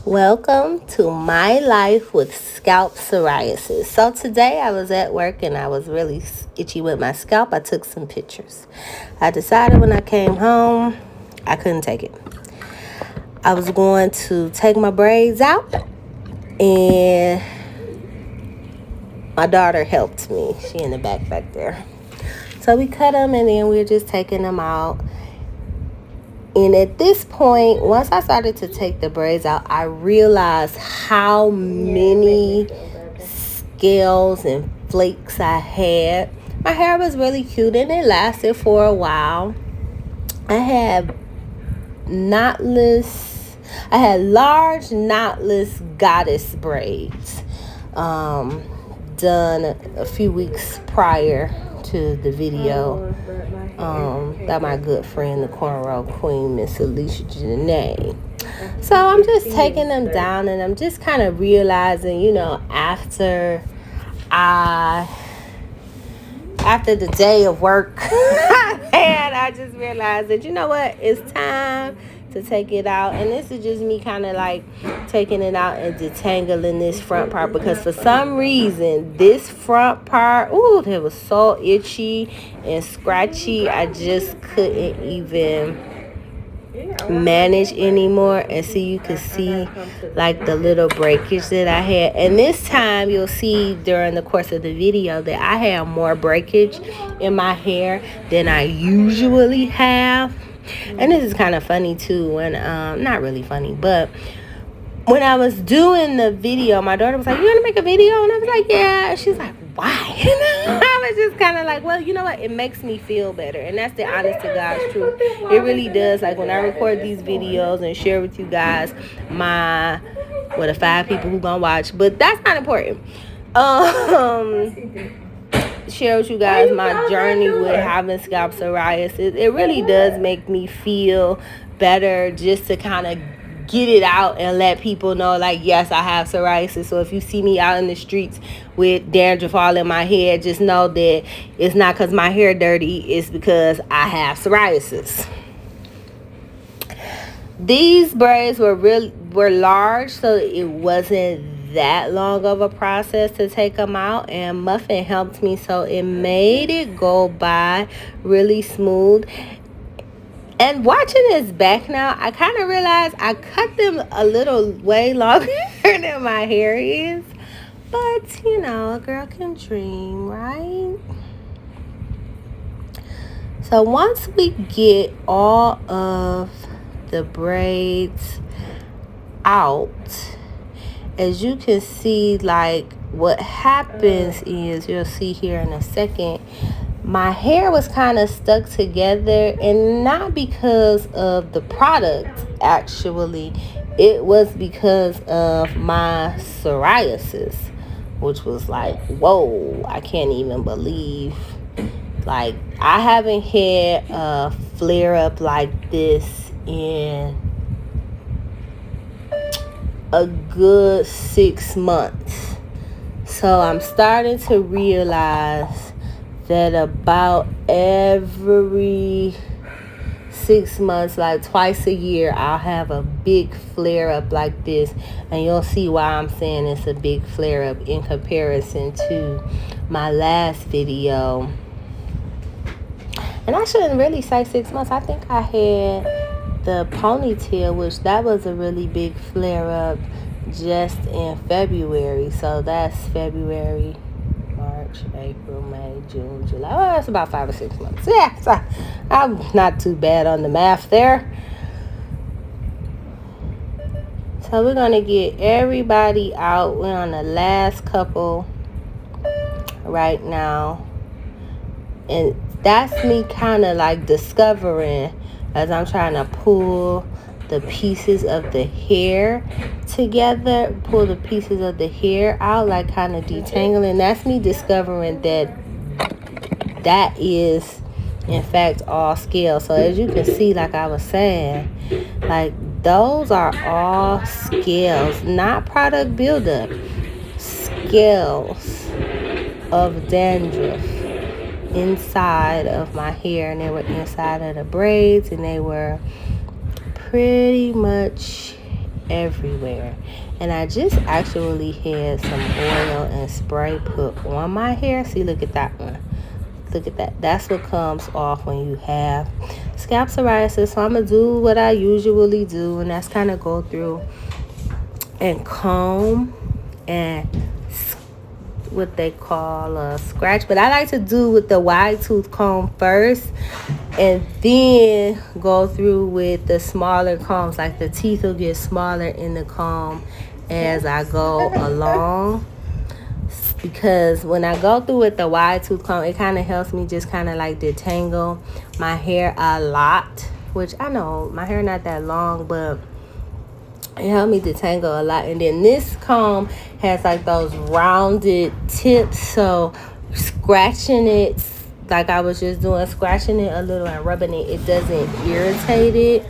Welcome to my life with scalp psoriasis. So today I was at work and I was really itchy with my scalp. I took some pictures. I decided when I came home, I couldn't take it. I was going to take my braids out and my daughter helped me. She in the back there. So we cut them and then we were just taking them out. And at this point, once I started to take the braids out, I realized how many scales and flakes I had. My hair was really cute and it lasted for a while. I had large knotless goddess braids done a few weeks prior to the video that my good friend, the cornrow queen, Miss Alicia Janae. So I'm just taking them down and I'm just kind of realizing, after the day of work I just realized that, it's time to take it out. And this is just me kind of like taking it out and detangling this front part, because for some reason this front part, it was so itchy and scratchy. I just couldn't even manage anymore. And so you can see like the little breakage that I had. And this time you'll see during the course of the video that I have more breakage in my hair than I usually have. And this is kind of funny too, when not really funny, but when I was doing the video, my daughter was like, "You want to make a video?" And I was like, "Yeah." And she's like, "Why?" I was just kind of like, well, you know what? It makes me feel better. And that's the honest to God's truth. It really does. Like when I record these videos and share with you guys the 5 people who gonna watch, but that's not important. Share with you guys my journey with having scalp psoriasis. It really does make me feel better just to kind of get it out and let people know, like, yes, I have psoriasis. So if you see me out in the streets with dandruff all in my head, just know that it's not because my hair dirty, it's because I have psoriasis. These braids were large, so it wasn't that long of a process to take them out, and Muffin helped me, so it made it go by really smooth. And watching this back now, I kind of realized I cut them a little way longer than my hair is. But, a girl can dream, right? So once we get all of the braids out, as you can see, like, what happens is, you'll see here in a second, my hair was kind of stuck together, and not because of the product, actually. It was because of my psoriasis, which was like, whoa, I can't even believe. Like, I haven't had a flare up like this in a good 6 months. So I'm starting to realize that about every 6 months, like twice a year, I'll have a big flare up like this. And you'll see why I'm saying it's a big flare up in comparison to my last video. And I shouldn't really say 6 months. I think I had the ponytail, which that was a really big flare up just in February. So that's February, March, April, May, June, July. Well, that's about 5 or 6 months. Yeah, so I'm not too bad on the math there. So we're going to get everybody out. We're on the last couple right now. And that's me kind of like discovering, as I'm trying to pull the pieces of the hair together, pull the pieces of the hair out, like kind of detangling. That's me discovering that is in fact all scales. So as you can see, like I was saying, like those are all scales, not product buildup, scales of dandruff inside of my hair, and they were inside of the braids, and they were pretty much everywhere. And I just actually had some oil and spray put on my hair. See, look at that one. Look at that. That's what comes off when you have scalp psoriasis. So I'm going to do what I usually do, and that's kind of go through and comb and what they call a scratch. But I like to do with the wide tooth comb first, and then go through with the smaller combs. Like the teeth will get smaller in the comb as I go along, because when I go through with the wide tooth comb, it kind of helps me just kind of like detangle my hair a lot, which I know my hair not that long, but it helped me detangle a lot. And then this comb has like those rounded tips, so scratching it like I was just doing, scratching it a little and rubbing it, it doesn't irritate it.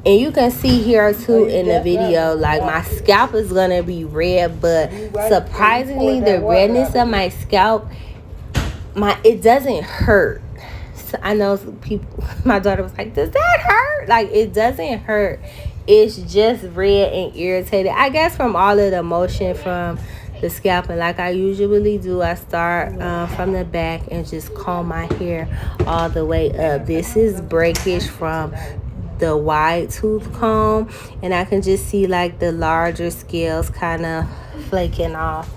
And you can see here too in the video, like my scalp is gonna be red, but surprisingly the redness of my scalp, it doesn't hurt. So I know people, my daughter was like, does that hurt? Like, it doesn't hurt. It's just red and irritated, I guess, from all of the motion from the scalp. And like I usually do, I start from the back and just comb my hair all the way up. This is breakage from the wide tooth comb, and I can just see like the larger scales kind of flaking off.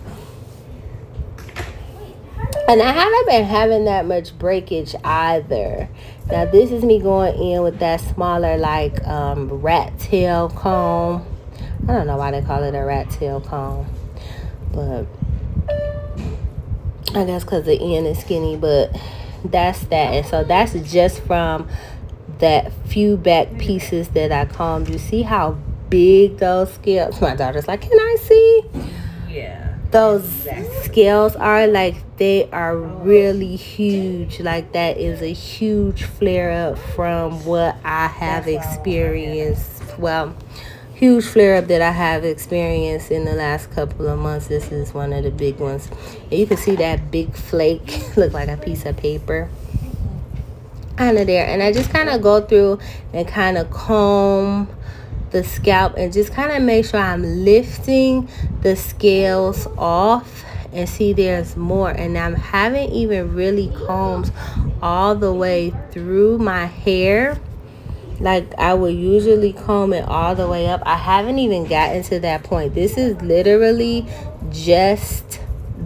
And I haven't been having that much breakage either. Now this is me going in with that smaller like rat tail comb. I don't know why they call it a rat tail comb, but I guess because the end is skinny. But that's that. And so that's just from that few back pieces that I combed. You see how big those scales, my daughter's like, can I see? Yeah. Those scales are, like, they are really huge. Like, that is a huge flare up from what I have experienced. Well, huge flare up that I have experienced in the last couple of months. This is one of the big ones. And you can see that big flake look like a piece of paper kind of there. And I just kind of go through and kind of comb the scalp and just kind of make sure I'm lifting the scales off. And see, there's more, and I haven't even really combed all the way through my hair like I would usually comb it all the way up. I haven't even gotten to that point. This is literally just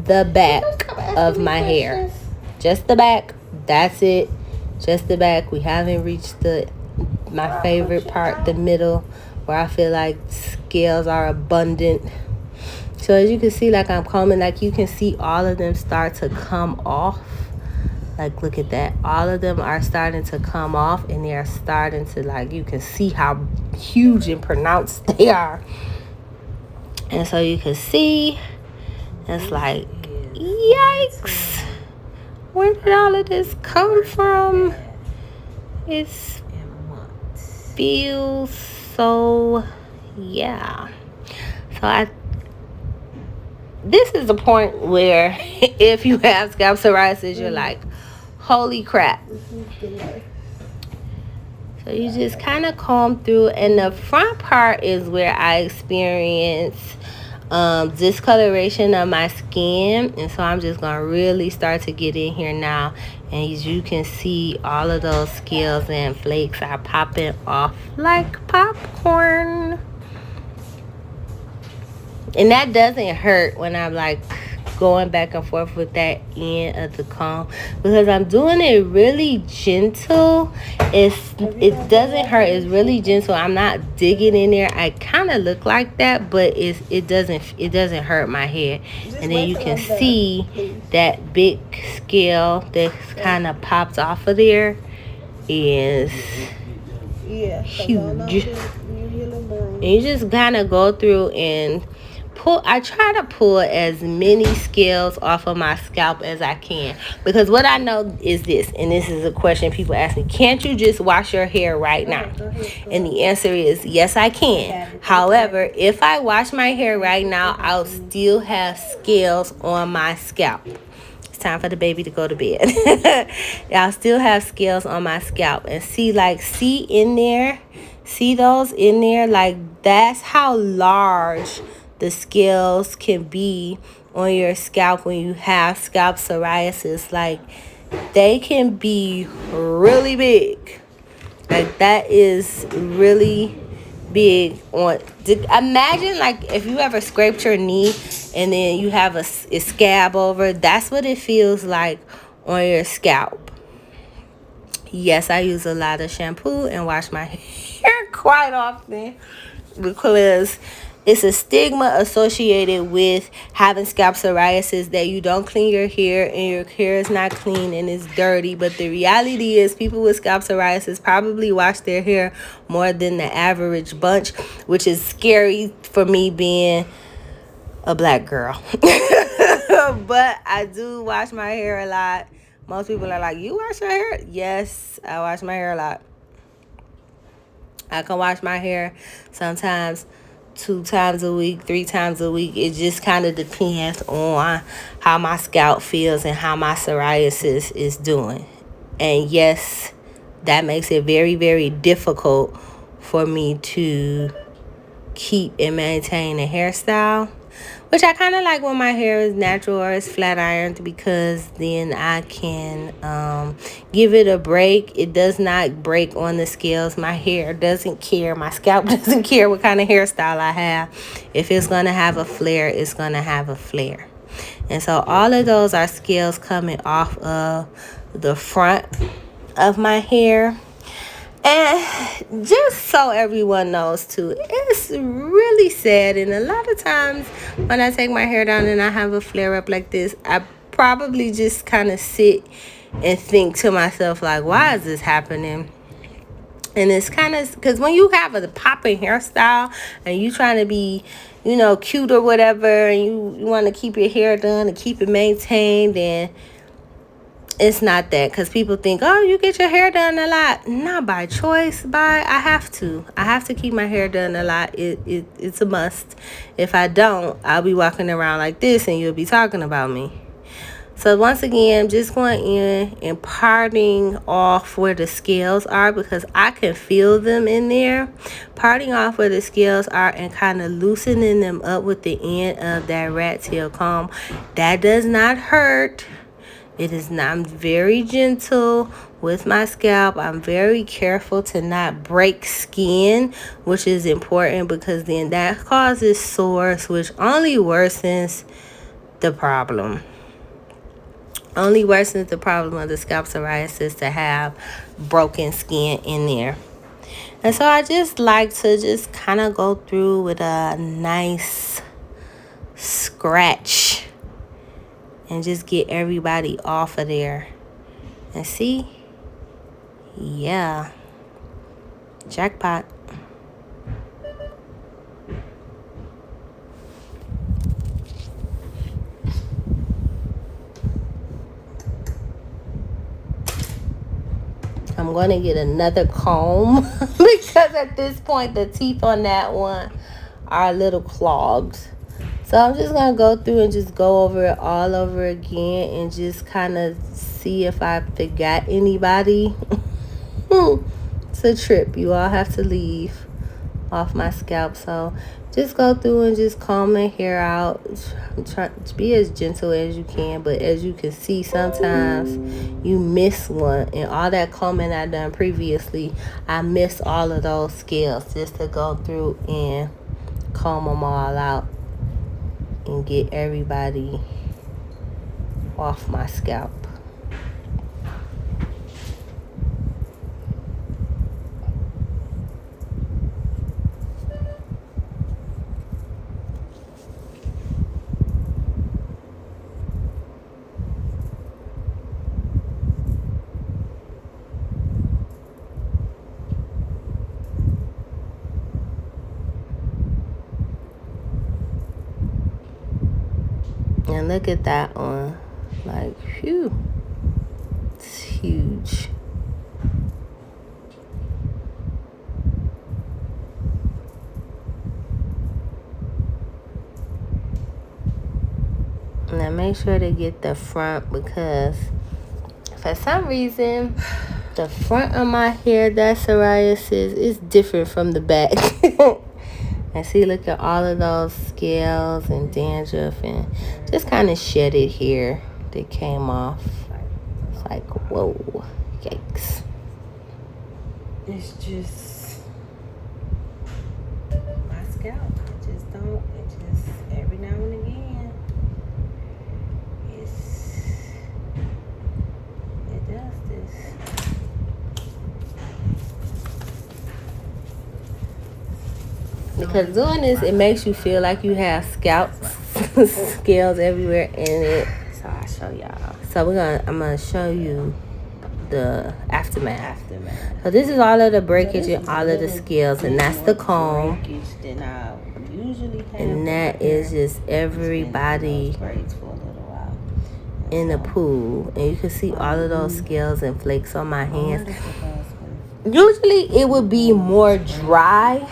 the back of my hair, just the back. That's it, just the back. We haven't reached my favorite part, the middle, where I feel like scales are abundant. So as you can see, like I'm combing, like you can see all of them start to come off. Like, look at that. All of them are starting to come off, and they're starting to, like, you can see how huge and pronounced they are. And so you can see, it's like, yikes. Where did all of this come from? It feels so, yeah. So this is the point where if you have scalp psoriasis, you're like, holy crap. So you just kind of comb through, and the front part is where I experience discoloration of my skin. And so I'm just gonna really start to get in here now, and as you can see, all of those scales and flakes are popping off like popcorn. And that doesn't hurt when I'm like going back and forth with that end of the comb, because I'm doing it really gentle. It doesn't hurt. It's really gentle. I'm not digging in there. I kind of look like that, but it doesn't hurt my hair. And then you can see that big scale that kind of pops off of there is huge. And you just kind of go through and I try to pull as many scales off of my scalp as I can, because what I know is this, and this is a question people ask me: can't you just wash your hair right now? And the answer is yes, I can. However, if I wash my hair right now, I'll still have scales on my scalp. It's time for the baby to go to bed. I'll still have scales on my scalp, and see in there. See those in there? Like, that's how large the scales can be on your scalp when you have scalp psoriasis. Like, they can be really big. Like, that is really big. Imagine, like, if you ever scraped your knee and then you have a scab over. That's what it feels like on your scalp. Yes, I use a lot of shampoo and wash my hair quite often because it's a stigma associated with having scalp psoriasis that you don't clean your hair and your hair is not clean and it's dirty. But the reality is people with scalp psoriasis probably wash their hair more than the average bunch, which is scary for me being a black girl. But I do wash my hair a lot. Most people are like, you wash your hair? Yes, I wash my hair a lot. I can wash my hair sometimes 2 times a week, 3 times a week. It just kind of depends on how my scalp feels and how my psoriasis is doing. And yes, that makes it very, very difficult for me to keep and maintain a hairstyle, which I kind of like when my hair is natural or it's flat ironed, because then I can give it a break. It does not break on the scales. My hair doesn't care. My scalp doesn't care what kind of hairstyle I have. If it's going to have a flare, it's going to have a flare. And so all of those are scales coming off of the front of my hair. And just so everyone knows too, it's really sad. And a lot of times when I take my hair down and I have a flare up like this, I probably just kind of sit and think to myself, like, why is this happening? And it's kind of because when you have a popping hairstyle and you trying to be, cute or whatever, and you want to keep your hair done and keep it maintained, and it's not that, because people think, oh, you get your hair done a lot. Not by choice, I have to keep my hair done a lot. It's a must. If I don't, I'll be walking around like this and you'll be talking about me. So once again, just going in and parting off where the scales are, because I can feel them in there. Parting off where the scales are and kind of loosening them up with the end of that rat tail comb. That does not hurt. It is not. I'm very gentle with my scalp. I'm very careful to not break skin, which is important, because then that causes sores, which only worsens the problem. Only worsens the problem of the scalp psoriasis to have broken skin in there. And so I just like to just kind of go through with a nice scratch and just get everybody off of there. And see? Yeah. Jackpot. I'm going to get another comb because at this point the teeth on that one are a little clogged. So I'm just going to go through and just go over it all over again and just kind of see if I forgot anybody. It's a trip. You all have to leave off my scalp. So just go through and just comb my hair out. I'm trying to be as gentle as you can. But as you can see, sometimes you miss one. And all that combing I done previously, I missed all of those scales just to go through and comb them all out and get everybody off my scalp. And look at that one. Like, phew. It's huge. Now make sure to get the front, because for some reason the front of my hair, that psoriasis is different from the back. And see, look at all of those scales and dandruff and just kind of shedded hair that came off. It's like, whoa, yikes. It's just my scalp. It just every now and again, it does this. Because doing this, it makes you feel like you have scalp scales everywhere in it. So I'll show y'all. So I'm gonna show you the aftermath. So this is all of the breakage and all of the scales, and that's the comb. And that is just everybody in the pool. And you can see all of those scales and flakes on my hands. Usually it would be more dry,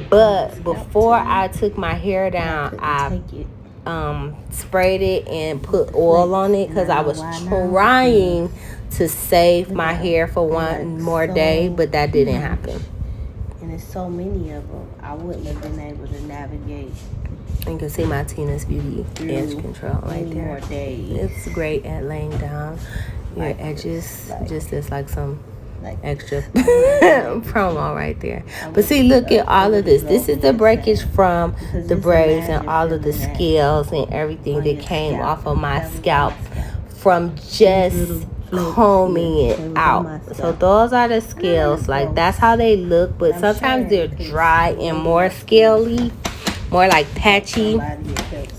but before I took my hair down, I sprayed it and put oil on it because I was trying to save my hair for one more day, but that didn't happen. And there's so many of them, I wouldn't have been able to navigate. You can see my Tina's Beauty edge control right there. It's great at laying down your edges, just as like some extra promo right there. But see, look at all of this. This is the breakage from the braids and all of the scales and everything that came off of my scalp from just combing it out. So those are the scales. Like, that's how they look, but sometimes they're dry and more scaly, more like patchy,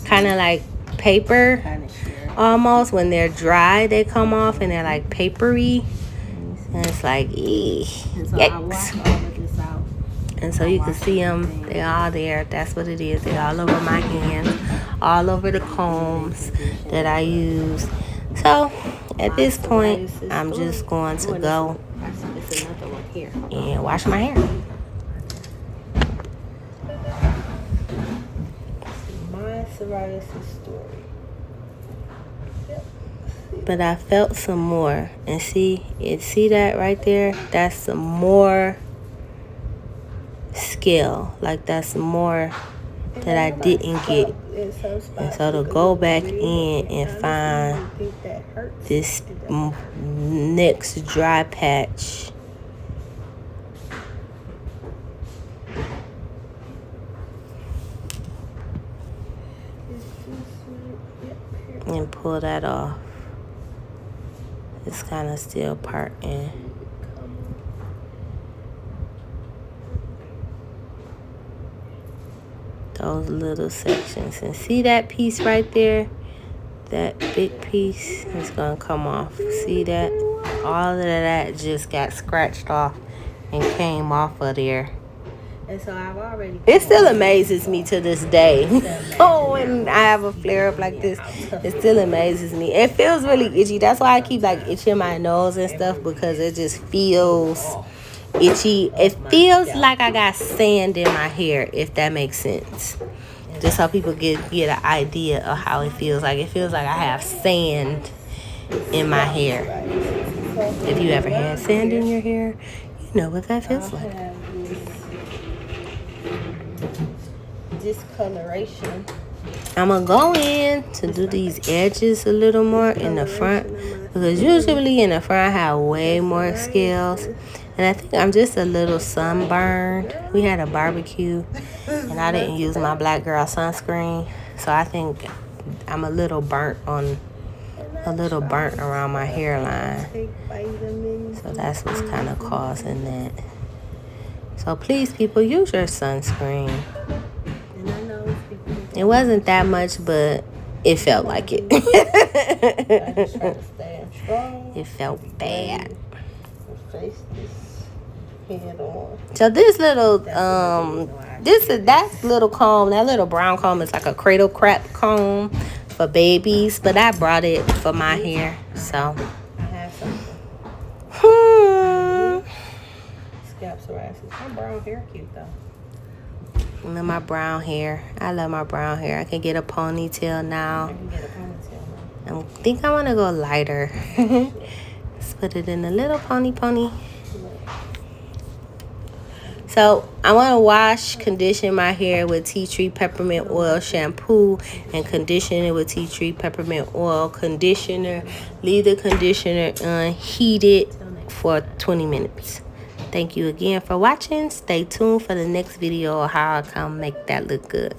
kind of like paper almost. When they're dry, they come off and they're like papery. And it's like, yikes. And so you can see them. They're all there. That's what it is. They're all over my hands, all over the combs that I use. So at this point, I'm just going to go and wash my hair. My psoriasis story. But I felt some more, and see that right there? That's some more scale. Like, that's some more that I didn't get. And so to go back in and find this next dry patch, and pull that off. It's kind of still parting. Those little sections. And see that piece right there? That big piece is going to come off. See that? All of that just got scratched off and came off of there. And so I've already... It still amazes me to this day. Oh, when I have a flare-up like this, it still amazes me. It feels really itchy. That's why I keep, like, itching my nose and stuff, because it just feels itchy. It feels like I got sand in my hair, if that makes sense. Just so people get an idea of how it feels. Like, it feels like I have sand in my hair. If you ever had sand in your hair, you know what that feels like. Discoloration. I'm gonna go in to do these edges a little more in the front, because usually in the front I have way more scales, and I think I'm just a little sunburned. We had a barbecue and I didn't use my Black Girl sunscreen, so I think I'm a little burnt around my hairline. So that's what's kind of causing that. So please, people, use your sunscreen. It wasn't that much, but it felt like it. It felt bad. So this little that little comb, that little brown comb is like a cradle crap comb for babies, but I brought it for my hair. So I have something. Scalp psoriasis. My brown hair cute though. I love my brown hair. I love my brown hair. I can get a ponytail now. I think I want to go lighter. Let's put it in a little pony. So I want to wash, condition my hair with tea tree peppermint oil shampoo and condition it with tea tree peppermint oil conditioner. Leave the conditioner unheated for 20 minutes. Thank you again for watching. Stay tuned for the next video of how I come make that look good.